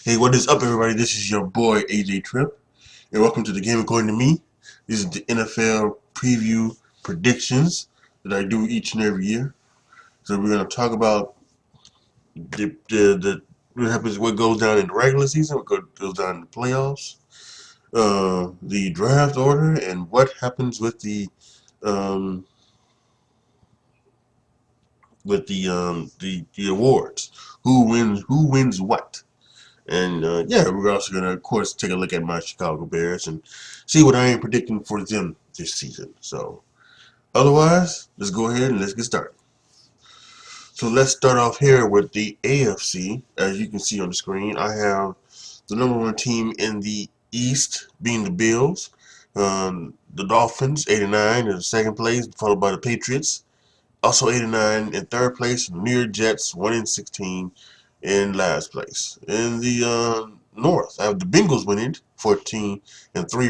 Hey, what is up, everybody? This is your boy AJTRIP, and welcome to the game according to me. This is the NFL preview predictions that I do each and every year. So we're going to talk about what happens, what goes down in the regular season, what goes down in the playoffs, the draft order, and what happens with um, the awards. Who wins what? And yeah, we're also going to, of course, take a look at my Chicago Bears and see what I am predicting for them this season. So, otherwise, let's go ahead and let's get started. So, let's start off here with the AFC. As you can see on the screen, I have the number one team in the East being the Bills. The Dolphins, 89, in second place, followed by the Patriots. Also 89 in third place. New York Jets, 1-16 in last place. In the North, I have the Bengals winning 14-3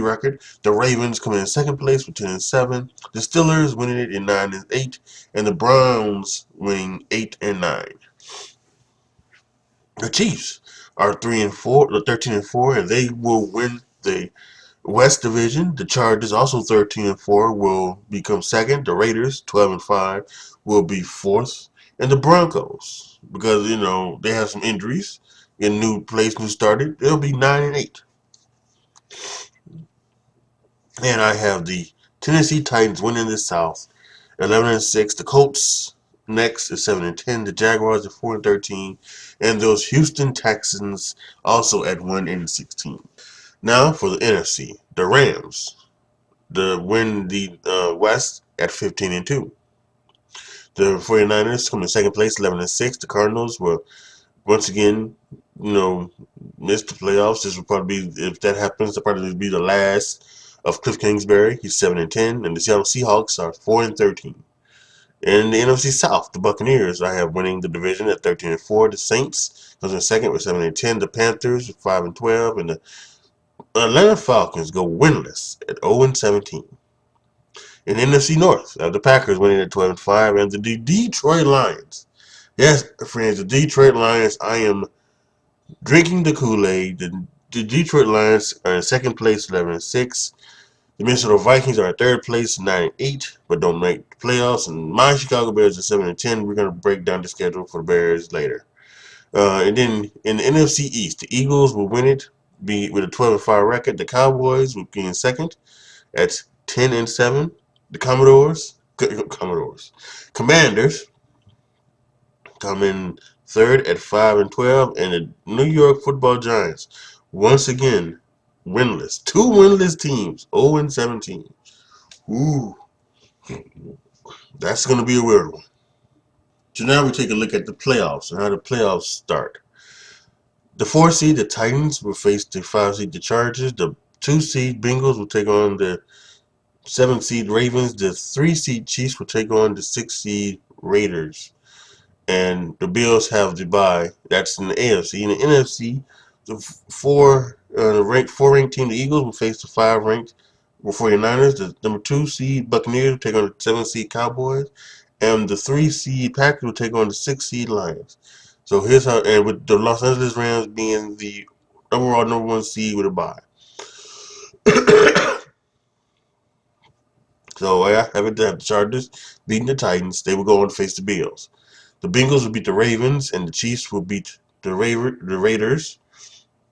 record. The Ravens coming in second place with 10-7. The Steelers winning it in 9-8, and the Browns winning 8-9. The Chiefs are 3-4, 13-4, and they will win the West Division. The Chargers, also 13-4, will become second. The Raiders, 12-5, will be fourth. And the Broncos, because they have some injuries, in new place, new started, they'll be 9-8. And I have the Tennessee Titans winning the South, 11-6. The Colts next is 7-10. The Jaguars are 4-13, and those Houston Texans also at 1-16. Now for the NFC, the Rams win the West at 15-2. The 49ers come in second place, 11-6. The Cardinals will once again, miss the playoffs. This will probably be, if that happens, it'll probably be the last of Cliff Kingsbury. He's 7-10, and the Seattle Seahawks are 4-13. In the NFC South, the Buccaneers I have winning the division at 13-4. The Saints comes in second with 7-10. The Panthers 5-12, and the Atlanta Falcons go winless at 0-17. In the NFC North, I have the Packers winning at 12-5, and the Detroit Lions. Yes, friends, the Detroit Lions. I am drinking the Kool-Aid. The Detroit Lions are in second place, 11-6. The Minnesota Vikings are in third place, 9-8, but don't make the playoffs. And my Chicago Bears are 7-10. We're gonna break down the schedule for the Bears later. And then in the NFC East, the Eagles will win it, be with a 12-5 record. The Cowboys will be in second at 10-7. The Commanders come in third at 5-12, and the New York Football Giants once again winless. Two winless teams, 0-17. Ooh, that's gonna be a weird one. So now we take a look at the playoffs and how the playoffs start. The 4 seed, the Titans, will face the 5 seed, the Chargers. The 2 seed Bengals will take on the 7 seed Ravens. The 3 seed Chiefs will take on the 6 seed Raiders. And the Bills have the bye. That's in the AFC. In the NFC, the four ranked team, the Eagles, will face the 5 ranked 49ers. The number 2 seed Buccaneers will take on the 7 seed Cowboys, and the 3 seed Packers will take on the 6 seed Lions. So here's how, and with the Los Angeles Rams being the overall number 1 seed with a bye. So I have it to have the Chargers beating the Titans. They will go on to face the Bills. The Bengals will beat the Ravens, and the Chiefs will beat the Raiders.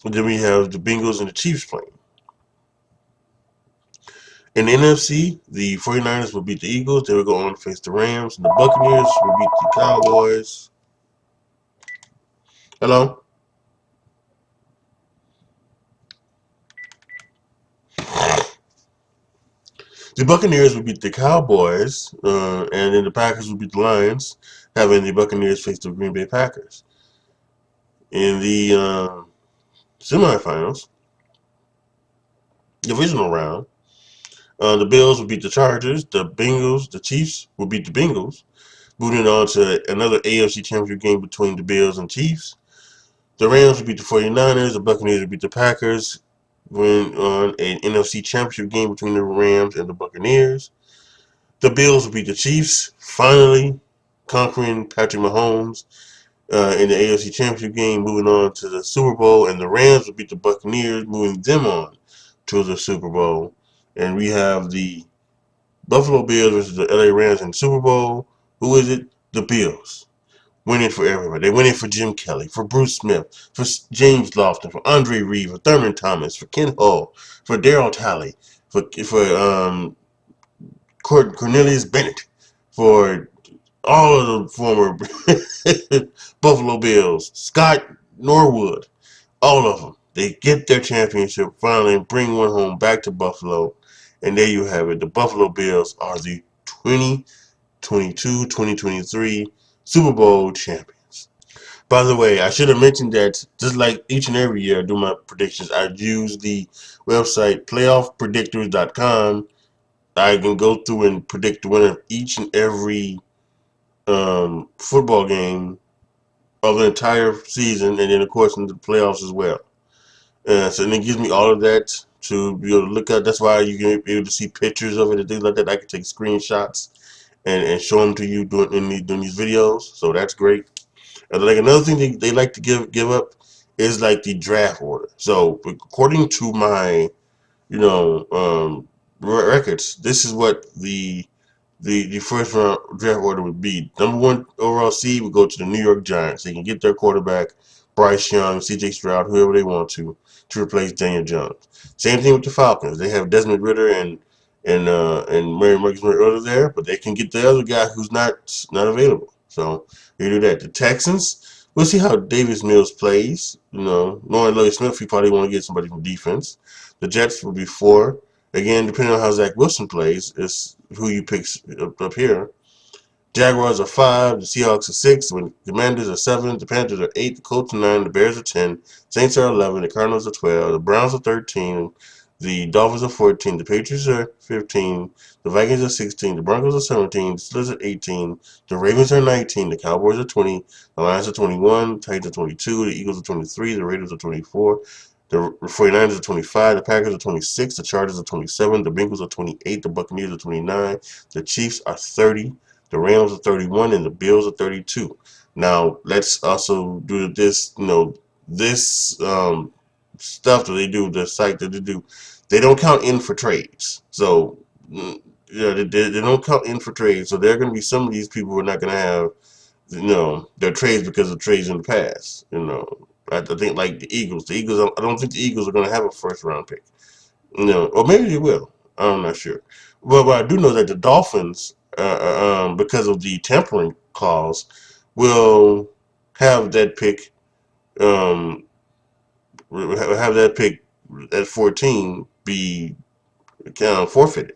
And then we have the Bengals and the Chiefs playing. In the NFC, the 49ers will beat the Eagles. They will go on to face the Rams. And the Buccaneers will beat the Cowboys. Hello? The Buccaneers will beat the Cowboys, and then the Packers will beat the Lions, having the Buccaneers face the Green Bay Packers. In the semifinals, divisional round, the Bills will beat the Chargers. The Chiefs will beat the Bengals. Moving on to another AFC Championship game between the Bills and Chiefs. The Rams will beat the 49ers. The Buccaneers will beat the Packers. Win on an NFC Championship game between the Rams and the Buccaneers. The Bills will beat the Chiefs, finally conquering Patrick Mahomes in the AFC Championship game, moving on to the Super Bowl, and the Rams will beat the Buccaneers, moving them on to the Super Bowl. And we have the Buffalo Bills versus the LA Rams in the Super Bowl. Who is it? The Bills. Winning for everybody. They winning for Jim Kelly, for Bruce Smith, for James Lofton, for Andre Reed, for Thurman Thomas, for Ken Hull, for Darryl Talley, for Cornelius Bennett, for all of the former Buffalo Bills, Scott Norwood, all of them. They get their championship finally and bring one home back to Buffalo. And there you have it. The Buffalo Bills are the 2022-2023 Super Bowl champions. By the way, I should have mentioned that just like each and every year I do my predictions, I use the website playoffpredictors.com. I can go through and predict the winner of each and every football game of the entire season, and then of course in the playoffs as well. So and it gives me all of that to be able to look at. That's why you can be able to see pictures of it and things like that. I can take screenshots and show them to you doing these videos. So that's great. And like another thing they like to give up is like the draft order. So according to my records, this is what the first round draft order would be. Number one overall seed would go to the New York Giants. They can get their quarterback, Bryce Young, C.J. Stroud, whoever they want to replace Daniel Jones. Same thing with the Falcons. They have Desmond Ridder and Mary Marcus Mariota there, but they can get the other guy who's not available. So they do that. The Texans, we'll see how Davis Mills plays. Knowing Lloyd Smith, he probably want to get somebody from defense. The Jets will be 4. Again, depending on how Zach Wilson plays, is who you pick up here. Jaguars are 5, the Seahawks are 6, the Commanders are 7, the Panthers are 8, the Colts are 9, the Bears are 10, Saints are 11, the Cardinals are 12, the Browns are 13, the Dolphins are 14, the Patriots are 15, the Vikings are 16, the Broncos are 17, the Steelers are 18, the Ravens are 19, the Cowboys are 20, the Lions are 21, the Titans are 22, the Eagles are 23, the Raiders are 24, the 49ers are 25, the Packers are 26, the Chargers are 27, the Bengals are 28, the Buccaneers are 29, the Chiefs are 30, the Rams are 31, and the Bills are 32. Now, let's also do this, this stuff that they do, the site that they do, they don't count in for trades. So, they don't count in for trades. So there are going to be some of these people who are not going to have, their trades because of trades in the past. I think like the Eagles. I don't think the Eagles are going to have a first round pick. Or maybe they will. I'm not sure. But I do know that the Dolphins, because of the tampering clause, will have that pick. Have that pick at 14 be forfeited.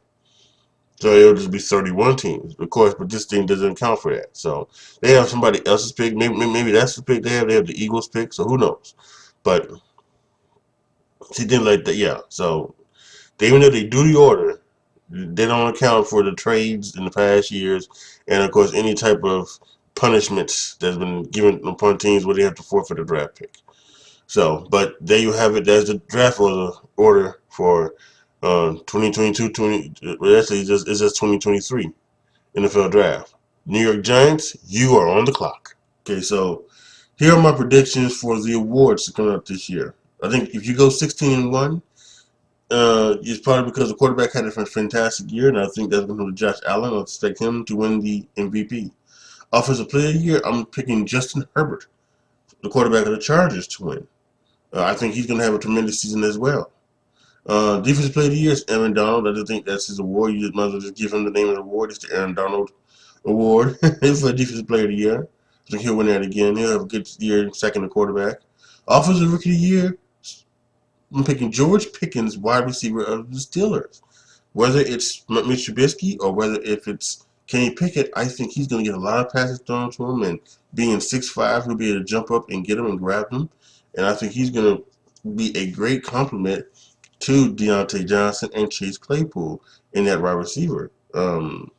So it'll just be 31 teams, of course. But this thing doesn't account for that. So they have somebody else's pick. Maybe that's the pick they have. They have the Eagles pick. So who knows? But she didn't like that. Yeah. So even though they do the order, they don't account for the trades in the past years, and of course any type of punishments that's been given upon teams where they have to forfeit a draft pick. So, but there you have it. There's the draft order for 2022. Well, actually, it's just 2023 NFL draft. New York Giants, you are on the clock. Okay, so here are my predictions for the awards coming up this year. I think if you go 16-1. It's probably because the quarterback had a fantastic year, and I think that's going to be Josh Allen. I expect him to win the MVP. Offensive Player of the Year, I'm picking Justin Herbert, the quarterback of the Chargers, to win. I think he's going to have a tremendous season as well. Defensive Player of the Year is Aaron Donald. I just think that's his award. You just might as well just give him the name of the award. It's the Aaron Donald Award for Defensive Player of the Year. I think he'll win that again. He'll have a good year second to quarterback. Offensive Rookie of the Year, I'm picking George Pickens, wide receiver of the Steelers. Whether it's Mitch Trubisky or whether if it's Kenny Pickett, I think he's going to get a lot of passes thrown to him, and being 6'5", he'll be able to jump up and get him and grab him. And I think he's going to be a great complement to Deontay Johnson and Chase Claypool in that wide receiver, in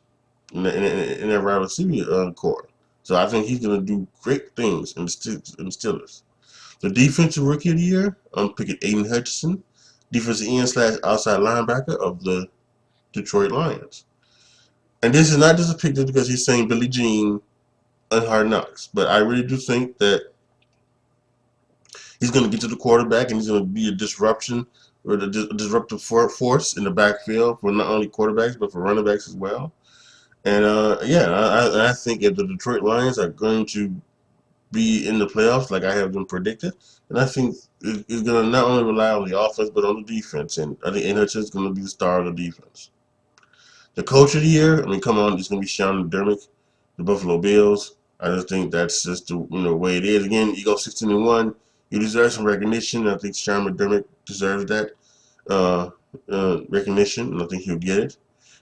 that wide receiver core. So I think he's going to do great things in the Steelers. The defensive rookie of the year, I'm picking Aiden Hutchinson, defensive end / outside linebacker of the Detroit Lions. And this is not just a pick just because he's saying Billie Jean on Hard Knocks. But I really do think that he's going to get to the quarterback, and he's going to be a disruption or the disruptive force in the backfield for not only quarterbacks but for running backs as well. And I think if the Detroit Lions are going to be in the playoffs like I have them predicted, and I think it's going to not only rely on the offense but on the defense. And I think Hutchinson is going to be the star of the defense. The coach of the year, I mean, come on, it's going to be Sean McDermott, the Buffalo Bills. I just think that's just the way it is. Again, you go 16-1, you deserve some recognition. I think Sean McDermott deserves that recognition, and I think he'll get it.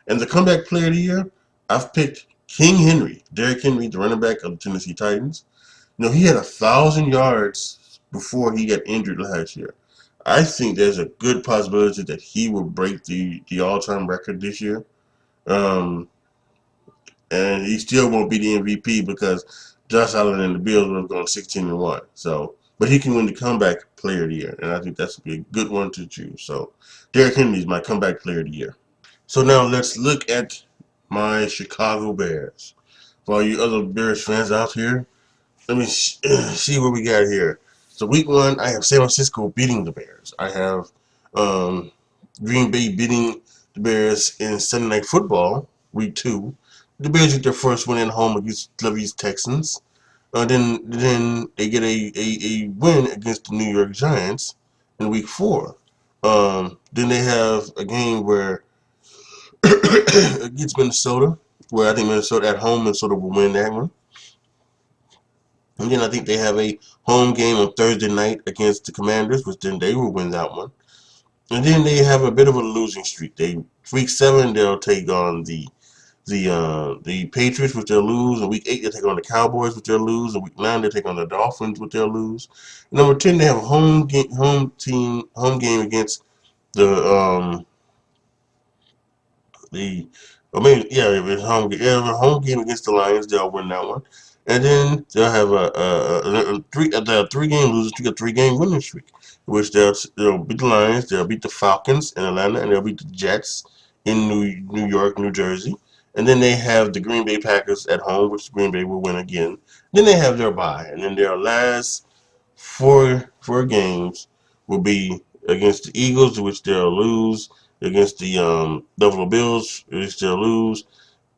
And the comeback player of the year, I've picked King Henry, Derrick Henry, the running back of the Tennessee Titans. He had 1,000 yards before he got injured last year. I think there's a good possibility that he will break the all-time record this year. Um, and he still won't be the MVP because Josh Allen and the Bills were going 16-1. So, but he can win the comeback player of the year, and I think that's a good one to choose. So, Derrick Henry is my comeback player of the year. So now let's look at my Chicago Bears. For all you other Bears fans out here, let me see what we got here. So week 1, I have San Francisco beating the Bears. I have Green Bay beating the Bears in Sunday Night Football, week 2. The Bears get their first win at home against Levy's Texans. Then they get a win against the New York Giants in week 4. Then they have a game where against Minnesota, where I think Minnesota at home, Minnesota will win that one. And then I think they have a home game on Thursday night against the Commanders, which then they will win that one. And then they have a bit of a losing streak. Week 7 they'll take on the Patriots, which they'll lose. In week 8 they'll take on the Cowboys, which they'll lose. In week 9 they take on the Dolphins, which they'll lose. And number 10 they have a home game against the the I mean, yeah, if it's a home game against the Lions, they'll win that one, and then they'll have a 3 game losing streak, a 3 game winning streak, which they'll beat the Lions, they'll beat the Falcons in Atlanta, and they'll beat the Jets in New York, New Jersey, and then they have the Green Bay Packers at home, which Green Bay will win again. Then they have their bye, and then their last four games will be against the Eagles, which they'll lose, against the Buffalo Bills, which they'll lose,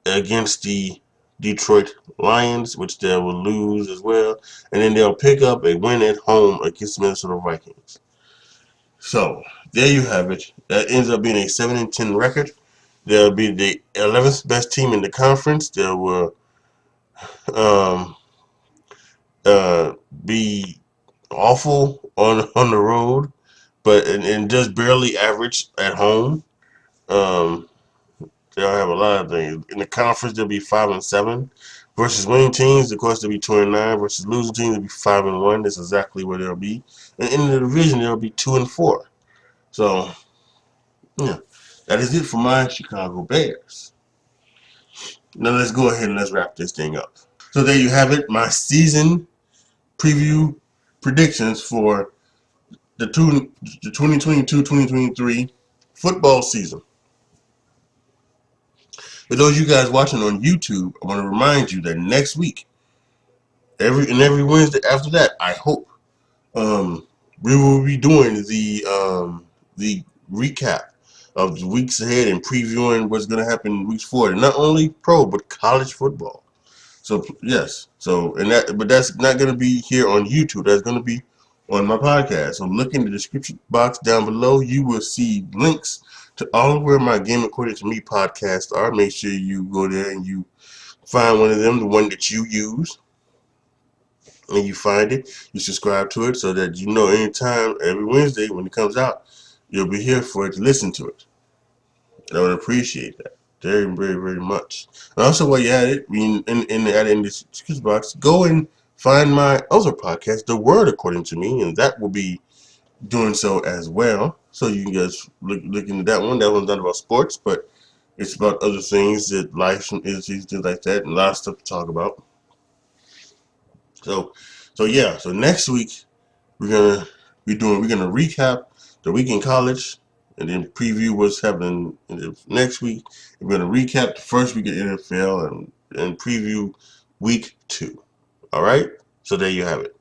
against the Detroit Lions, which they will lose as well, and then they'll pick up a win at home against the Minnesota Vikings. So there you have it. That ends up being a 7-10 record. They'll be the 11th best team in the conference. They will um, be awful on the road, but and just barely average at home. Um, they'll have a lot of things in the conference. They'll be 5-7 versus winning teams. Of course, they'll be 2-9 versus losing teams. They'll be 5-1. That's exactly where they'll be. And in the division, they'll be 2-4. So yeah, that is it for my Chicago Bears. Now let's go ahead and let's wrap this thing up. So there you have it, my season preview predictions for the 2022-2023 football season. For those of you guys watching on YouTube, I want to remind you that next week, every Wednesday after that, I hope, we will be doing the recap of the weeks ahead and previewing what's going to happen in weeks forward. Not only pro but college football. So yes, but that's not going to be here on YouTube. That's going to be on my podcast. So look in the description box down below. You will see links to all of where my Game According to Me podcasts are. Make sure you go there and you find one of them, the one that you use, and you find it. You subscribe to it so that you know anytime, every Wednesday when it comes out, you'll be here for it to listen to it. And I would appreciate that very, very, very much. And also, while you're at it, in the description box, go and find my other podcast, The Word According to Me, and that will be doing so as well. So you can just look into that one. That one's not about sports, but it's about other things that life is, things like that, and a lot of stuff to talk about. So next week we're gonna recap the week in college and then preview what's happening in the next week. We're gonna recap the first week of NFL and preview week 2. All right? So there you have it.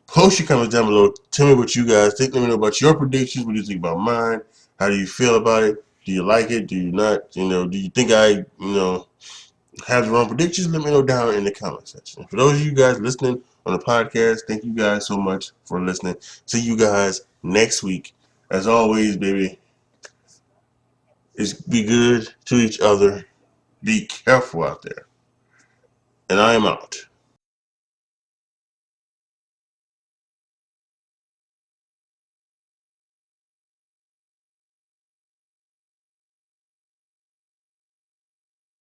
Post your comments down below. Tell me what you guys think. Let me know about your predictions. What do you think about mine? How do you feel about it? Do you like it? Do you not? Do you think I, have the wrong predictions? Let me know down in the comment section. For those of you guys listening on the podcast, thank you guys so much for listening. See you guys next week. As always, baby, be good to each other. Be careful out there. And I am out.